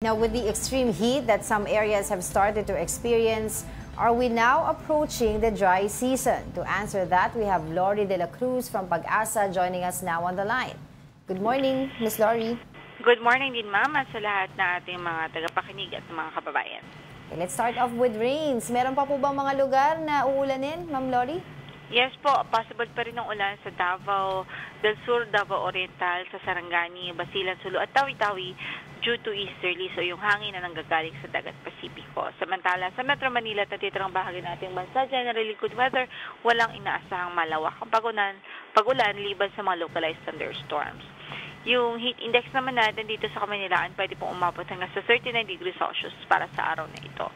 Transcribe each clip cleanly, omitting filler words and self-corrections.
Now, with the extreme heat that some areas have started to experience, are we now approaching the dry season? To answer that, we have Lori De La Cruz from Pag-asa joining us now on the line. Good morning, Miss Lori. Good morning din, ma'am, at sa lahat na ating mga tagapakinig at mga kababayan. Okay, let's start off with rains. Meron pa po bang mga lugar na uulanin, Ma'am Lori? Yes po, possible pa rin ng ulan sa Davao del Sur, Davao Oriental, sa Sarangani, Basilan, Sulu at Tawi-Tawi due to easterly, so yung hangin na nanggagaling sa dagat Pasipiko. Samantala, sa Metro Manila at natitirang bahagi nating bansa, generally good weather, walang inaasahang malawakang pag-ulan liban sa mga localized thunderstorms. Yung heat index naman natin dito sa Kamanilaan, pwede pong umabot hanggang sa 39 degrees Celsius para sa araw na ito.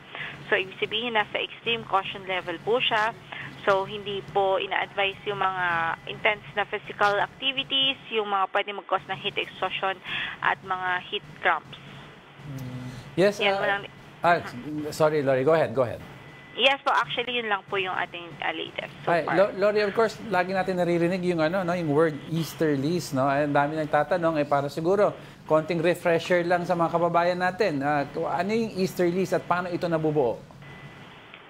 So, ibig sabihin, nasa extreme caution level po siya. So, hindi po ina-advise yung mga intense na physical activities, yung mga pwede mag-cause ng heat exhaustion at mga heat cramps. Yes, sorry, Lori, go ahead. Yes po, actually yun lang po yung ating latest so far. Lori, of course, lagi natin naririnig yung yung word easterlies, no? Ang dami nagtatanong para siguro konting refresher lang sa mga kababayan natin. Ano yung easterlies at paano ito nabubuo?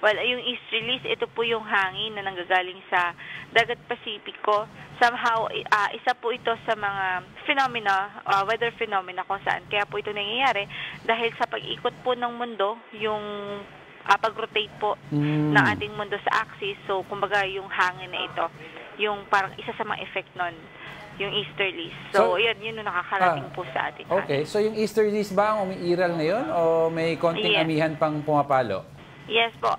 Well, yung easterlies, ito po yung hangin na nanggagaling sa dagat Pasipiko. Somehow, isa po ito sa mga weather phenomena kung saan. Kaya po ito nangyayari dahil sa pag-ikot po ng mundo, yung pag-rotate po ng ating mundo sa axis. So, kumbaga yung hangin na ito, yung parang isa sa mga effect nun, yung easterlies. So yun yung nakakarating po sa ating okay, hangin. so yung easterlies ba ang umiiral ngayon o may konting amihan pang pumapalo? Yes po,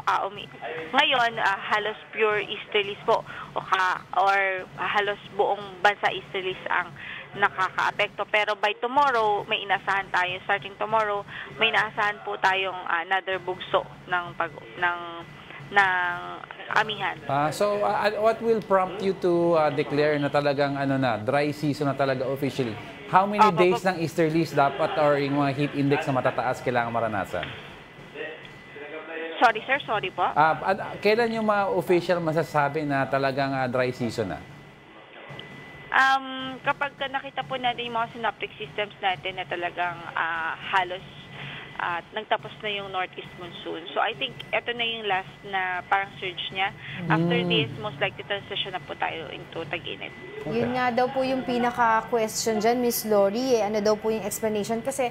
ngayon halos pure easterlies po or halos buong bansa easterlies ang nakakaapekto. Pero by tomorrow, may inasahan tayo. Starting tomorrow, may inaasahan po tayong another bugso ng amihan. So what will prompt you to declare na talagang dry season na talaga officially? How many days ng easterlies dapat or yung mga heat index na matataas kailangan maranasan? Sorry sir, sorry po. Kailan yung mga official masasabi na talagang dry season na? Kapag nakita po natin yung mga synoptic systems natin na talagang halos nagtapos na yung northeast monsoon. So I think ito na yung last na parang surge niya. After this, most likely transition na po tayo into tag-init. Okay. Yun nga daw po yung pinaka-question dyan, Miss Lori. Ano daw po yung explanation? Kasi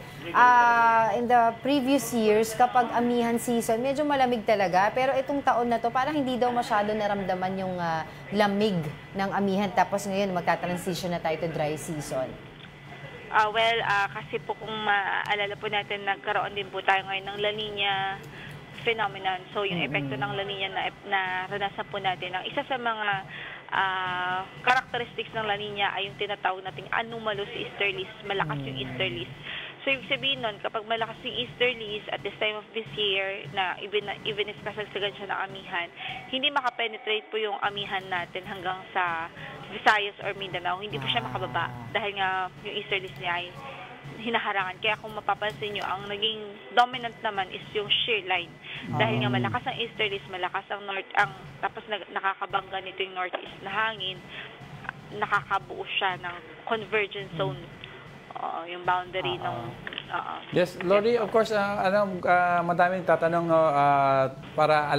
in the previous years, kapag amihan season, medyo malamig talaga. Pero itong taon na to, parang hindi daw masyado naramdaman yung lamig ng amihan. Tapos ngayon, magta-transition na tayo to dry season. Kasi po kung maalala po natin, nagkaroon din po tayo ngayon ng La Nina phenomenon. So, yung epekto ng La Nina na naranasan po natin, ang isa sa mga characteristics ng La Nina ay yung tinatawag nating anomalous easterlies. Malakas yung easterlies. So, ibig sabihin nun, kapag malakas yung easterlies at this time of this year, na even if kasagsagan siya ng amihan, hindi makapenetrate po yung amihan natin hanggang sa Visayas or Mindanao. Hindi po siya makababa dahil nga yung easterlies niya ay hinaharangan. Kaya kung mapapansin nyo, ang naging dominant naman is yung shear line. Dahil nga malakas ang easterlies, malakas ang tapos nakakabangga nito yung northeast na hangin, nakakabuo siya ng convergence zone. Yung boundary ng... Yes, Lori, of course, madaming tatanong para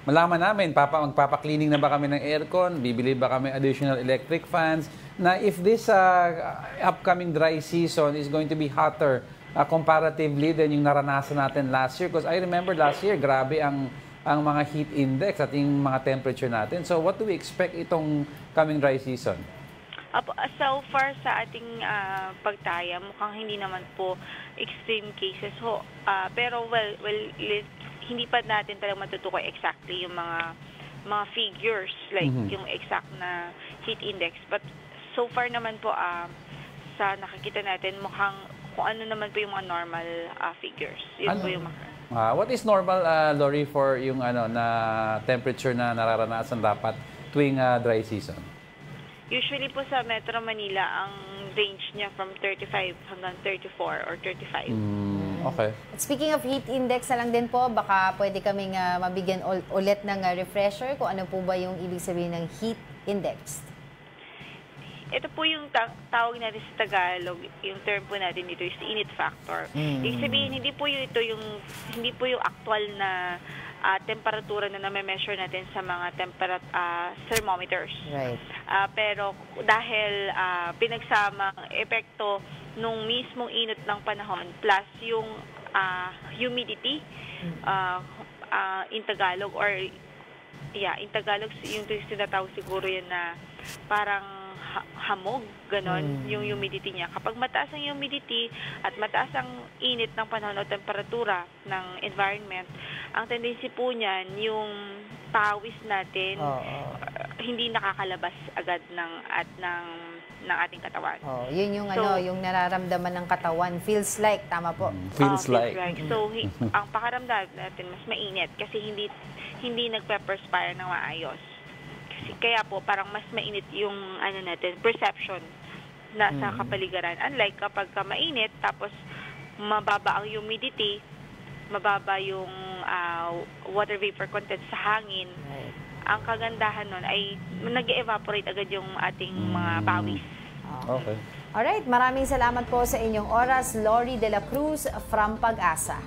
malaman namin, magpapaklining na ba kami ng aircon, bibili ba kami additional electric fans, na if this upcoming dry season is going to be hotter comparatively than yung naranasan natin last year. Because I remember last year, grabe ang mga heat index at yung mga temperature natin. So what do we expect itong coming dry season? So far sa ating pagtaya, mukhang hindi naman po extreme cases. Pero hindi pa natin talagang matutukoy exactly yung mga figures, like yung exact na heat index. But so far naman po, sa nakikita natin, mukhang kung ano naman po yung mga normal figures. Yun po yung what is normal, Lori, for yung na temperature na nararanasan dapat tuwing dry season? Usually po sa Metro Manila, ang range niya from 35 hanggang 34 or 35. Okay. Speaking of heat index na lang din po, baka pwede kaming mabigyan ulit ng refresher kung ano po ba yung ibig sabihin ng heat index. ito po yung tawag natin sa Tagalog, yung term po natin dito is init factor. Ibig sabihin, hindi po yung actual na temperatura na na-measure natin sa mga thermometers. Right. Pero dahil pinagsamang epekto nung mismong init ng panahon plus yung humidity in Tagalog in Tagalog yung tinatawag siguro yan na parang hamog, ganon, yung humidity niya. Kapag mataas ang humidity at mataas ang init ng panahon o temperatura ng environment, ang tendency po niyan, yung pawis natin hindi nakakalabas agad ng ating katawan. Yun yung yung nararamdaman ng katawan. Feels like, tama po. Feels like. So, ang pakaramdam natin mas mainit kasi hindi nagpe-perspire ng maayos. Kaya po, parang mas mainit yung perception na sa kapaligiran. Unlike kapag mainit, tapos mababa ang humidity, mababa yung water vapor content sa hangin, ang kagandahan nun ay nag-evaporate agad yung ating mga pawis. Okay. Alright, maraming salamat po sa inyong oras, Lori De La Cruz from Pag-asa.